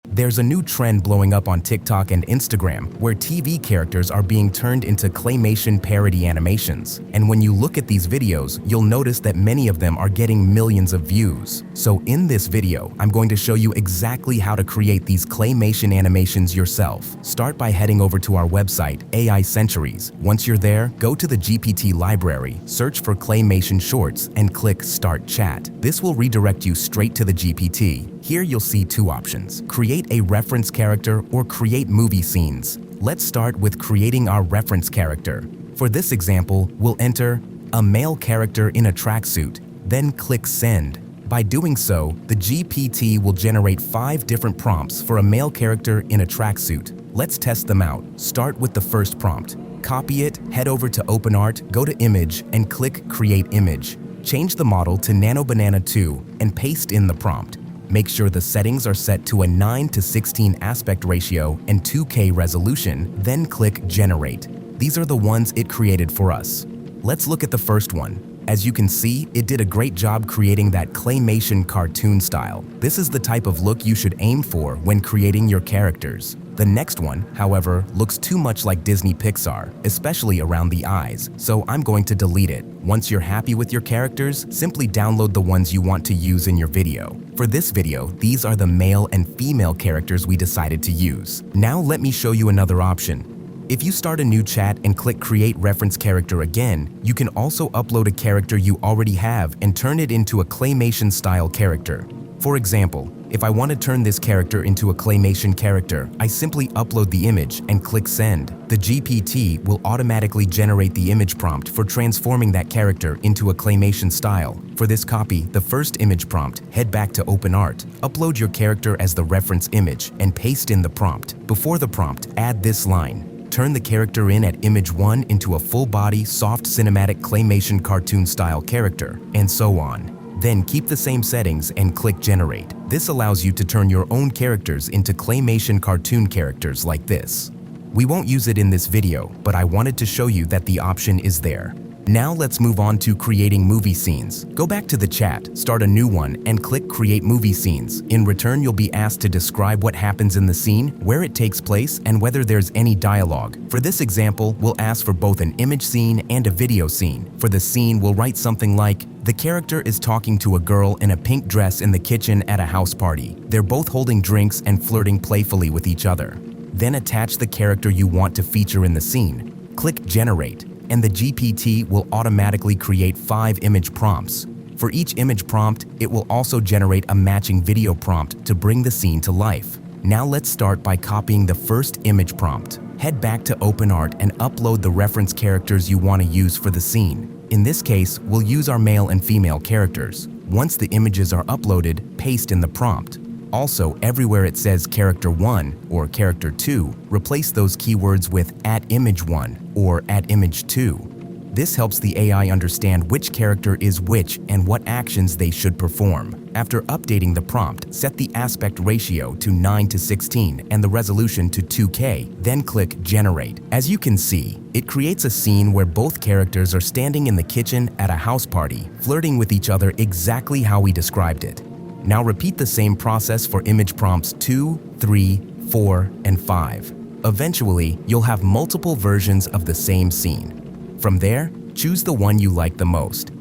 There's a new trend blowing up on TikTok and Instagram where TV characters are being turned into claymation parody animations. And when you look at these videos, you'll notice that many of them are getting millions of views. So in this video, I'm going to show you exactly how to create these claymation animations yourself. Start by heading over to our website, AI Centuries. Once you're there, go to the GPT library, search for Claymation Shorts, and click Start Chat. This will redirect you straight to the GPT. Here you'll see two options: create a reference character or create movie scenes. Let's start with creating our reference character. For this example, we'll enter a male character in a tracksuit, then click Send. By doing so, the GPT will generate 5 different prompts for a male character in a tracksuit. Let's test them out. Start with the first prompt. Copy it, head over to OpenArt, go to Image, and click Create Image. Change the model to NanoBanana 2 and paste in the prompt. Make sure the settings are set to a 9:16 aspect ratio and 2K resolution, then click Generate. These are the ones it created for us. Let's look at the first one. As you can see, it did a great job creating that claymation cartoon style. This is the type of look you should aim for when creating your characters. The next one, however, looks too much like Disney Pixar, especially around the eyes, so I'm going to delete it. Once you're happy with your characters, simply download the ones you want to use in your video. For this video, these are the male and female characters we decided to use. Now let me show you another option. If you start a new chat and click Create Reference Character again, you can also upload a character you already have and turn it into a claymation style character. For example, if I want to turn this character into a claymation character, I simply upload the image and click Send. The GPT will automatically generate the image prompt for transforming that character into a claymation style. For this copy, the first image prompt, head back to OpenArt, upload your character as the reference image, and paste in the prompt. Before the prompt, add this line. Turn the character in at image 1 into a full-body, soft cinematic claymation cartoon-style character, and so on. Then keep the same settings and click Generate. This allows you to turn your own characters into claymation cartoon characters like this. We won't use it in this video, but I wanted to show you that the option is there. Now let's move on to creating movie scenes. Go back to the chat, start a new one, and click Create Movie Scenes. In return, you'll be asked to describe what happens in the scene, where it takes place, and whether there's any dialogue. For this example, we'll ask for both an image scene and a video scene. For the scene, we'll write something like, the character is talking to a girl in a pink dress in the kitchen at a house party. They're both holding drinks and flirting playfully with each other. Then attach the character you want to feature in the scene. Click Generate, and the GPT will automatically create 5 image prompts. For each image prompt, it will also generate a matching video prompt to bring the scene to life. Now let's start by copying the first image prompt. Head back to OpenArt and upload the reference characters you want to use for the scene. In this case, we'll use our male and female characters. Once the images are uploaded, paste in the prompt. Also, everywhere it says character 1 or character 2, replace those keywords with @image1 or @image2. This helps the AI understand which character is which and what actions they should perform. After updating the prompt, set the aspect ratio to 9:16 and the resolution to 2K, then click Generate. As you can see, it creates a scene where both characters are standing in the kitchen at a house party, flirting with each other exactly how we described it. Now repeat the same process for image prompts 2, 3, 4, and 5. Eventually, you'll have multiple versions of the same scene. From there, choose the one you like the most.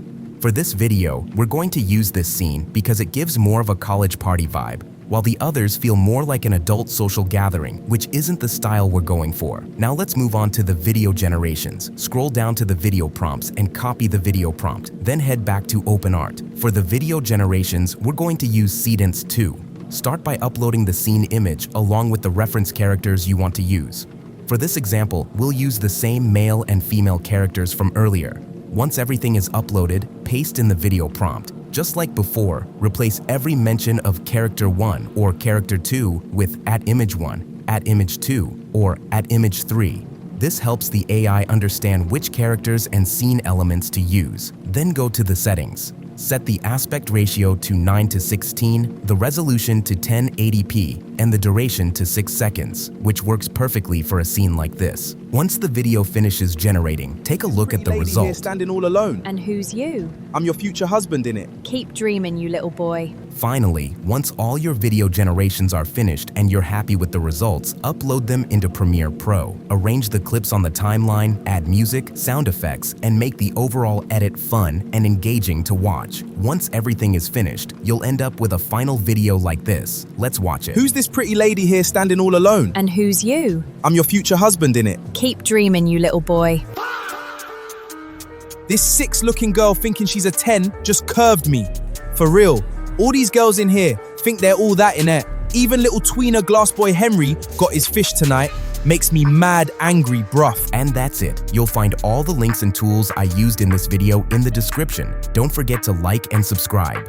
For this video, we're going to use this scene because it gives more of a college party vibe, while the others feel more like an adult social gathering, which isn't the style we're going for. Now let's move on to the video generations. Scroll down to the video prompts and copy the video prompt, then head back to OpenArt. For the video generations, we're going to use Seedance 2. Start by uploading the scene image along with the reference characters you want to use. For this example, we'll use the same male and female characters from earlier. Once everything is uploaded, paste in the video prompt. Just like before, replace every mention of character 1 or character 2 with @image1, @image2, or @image3. This helps the AI understand which characters and scene elements to use. Then go to the settings. Set the aspect ratio to 9:16, the resolution to 1080p, and the duration to 6 seconds, which works perfectly for a scene like this. Once the video finishes generating, take a look at the Lady result. here standing all alone. And who's you? I'm your future husband in it. Keep dreaming, you little boy. Finally, once all your video generations are finished and you're happy with the results, upload them into Premiere Pro. Arrange the clips on the timeline, add music, sound effects, and make the overall edit fun and engaging to watch. Once everything is finished, you'll end up with a final video like this. Let's watch it. Who's this pretty lady here standing all alone? And who's you? I'm your future husband, innit? Keep dreaming, you little boy. This 6-looking girl thinking she's a 10 just curved me. For real. All these girls in here think they're all that innit. Even little tweener glass boy Henry got his fish tonight. Makes me mad angry, bruv. And that's it. You'll find all the links and tools I used in this video in the description. Don't forget to like and subscribe.